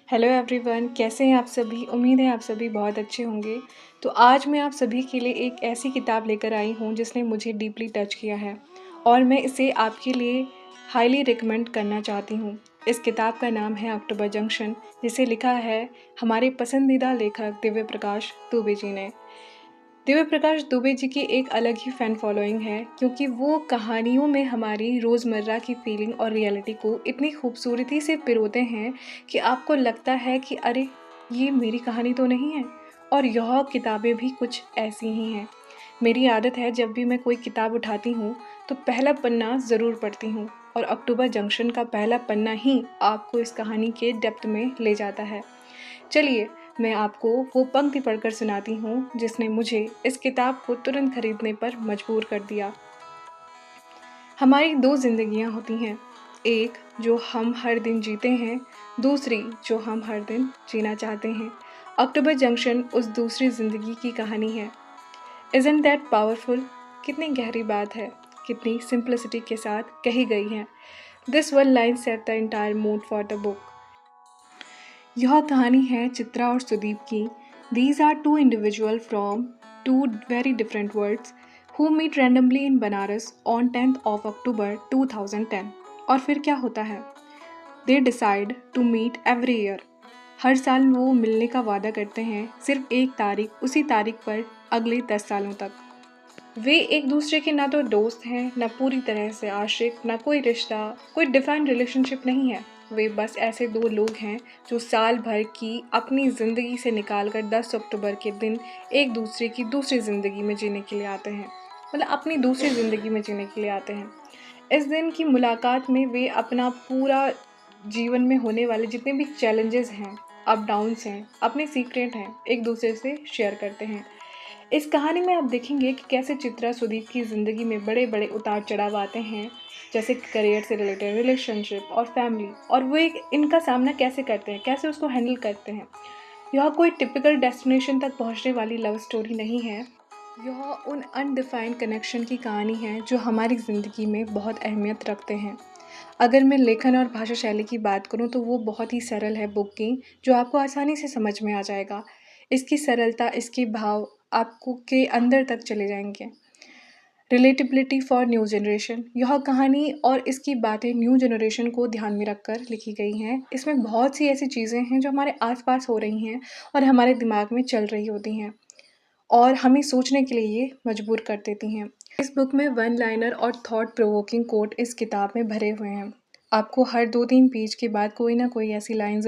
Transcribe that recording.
Hello everyone, कैसे हैं आप सभी। उम्मीद है आप सभी बहुत अच्छे होंगे। तो आज मैं आप सभी के लिए एक ऐसी किताब लेकर आई हूँ जिसने मुझे डीपली टच किया है और मैं इसे आपके लिए हाईली रिकमेंड करना चाहती हूँ। इस किताब का नाम है अक्टूबर जंक्शन, जिसे लिखा है हमारे पसंदीदा लेखक दिव्य प्रकाश दुबे जी ने। दिव्य प्रकाश दुबे जी की एक अलग ही फ़ैन फॉलोइंग है, क्योंकि वो कहानियों में हमारी रोज़मर्रा की फीलिंग और रियलिटी को इतनी खूबसूरती से पिरोते हैं कि आपको लगता है कि अरे, ये मेरी कहानी तो नहीं है। और यह किताबें भी कुछ ऐसी ही हैं। मेरी आदत है, जब भी मैं कोई किताब उठाती हूँ तो पहला पन्ना ज़रूर पढ़ती हूँ, और अक्टूबर जंक्शन का पहला पन्ना ही आपको इस कहानी के डेप्थ में ले जाता है। चलिए, मैं आपको वो पंक्ति पढ़कर सुनाती हूँ जिसने मुझे इस किताब को तुरंत खरीदने पर मजबूर कर दिया। हमारी दो जिंदगियाँ होती हैं, एक जो हम हर दिन जीते हैं, दूसरी जो हम हर दिन जीना चाहते हैं। अक्टूबर जंक्शन उस दूसरी जिंदगी की कहानी है। Isn't that powerful? कितनी गहरी बात है, कितनी सिंप्लिसिटी के साथ कही गई है। This one line set the entire mood for the book. यह कहानी है चित्रा और सुदीप की। These are two individuals from two very different worlds who meet randomly in Banaras on 10th of October 2010। और फिर क्या होता है? They decide to meet every year। हर साल वो मिलने का वादा करते हैं, सिर्फ एक तारीख, उसी तारीख पर अगले 10 सालों तक। वे एक दूसरे के ना तो दोस्त हैं, ना पूरी तरह से आशिक, ना कोई रिश्ता, कोई डिफाइंड रिलेशनशिप नहीं है। वे बस ऐसे दो लोग हैं जो साल भर की अपनी ज़िंदगी से निकालकर 10 अक्टूबर के दिन एक दूसरे की दूसरी ज़िंदगी में जीने के लिए आते हैं। मतलब अपनी दूसरी ज़िंदगी में जीने के लिए आते हैं। इस दिन की मुलाकात में वे अपना पूरा जीवन में होने वाले जितने भी चैलेंजेस हैं, अप डाउन्स हैं, अपने सीक्रेट हैं, एक दूसरे से शेयर करते हैं। इस कहानी में आप देखेंगे कि कैसे चित्रा सुदीप की ज़िंदगी में बड़े बड़े उतार चढ़ाव आते हैं, जैसे करियर से रिलेटेड, रिलेशनशिप और फैमिली, और वो इनका सामना कैसे करते हैं, कैसे उसको हैंडल करते हैं। यह कोई टिपिकल डेस्टिनेशन तक पहुंचने वाली लव स्टोरी नहीं है। यह उन अनडिफाइंड कनेक्शन की कहानी है जो हमारी ज़िंदगी में बहुत अहमियत रखते हैं। अगर मैं लेखन और भाषा शैली की बात करूं तो वो बहुत ही सरल है बुक की, जो आपको आसानी से समझ में आ जाएगा। इसकी सरलता, इसके भाव आपको के अंदर तक चले जाएंगे। रिलेटेबिलिटी फॉर न्यू जनरेशन, यह कहानी और इसकी बातें न्यू जनरेशन को ध्यान में रखकर लिखी गई हैं। इसमें बहुत सी ऐसी चीज़ें हैं जो हमारे आसपास हो रही हैं और हमारे दिमाग में चल रही होती हैं, और हमें सोचने के लिए ये मजबूर कर देती हैं। इस बुक में वन लाइनर और थॉट प्रोवोकिंग कोट इस किताब में भरे हुए हैं। आपको हर 2-3 पेज के बाद कोई ना कोई ऐसी लाइन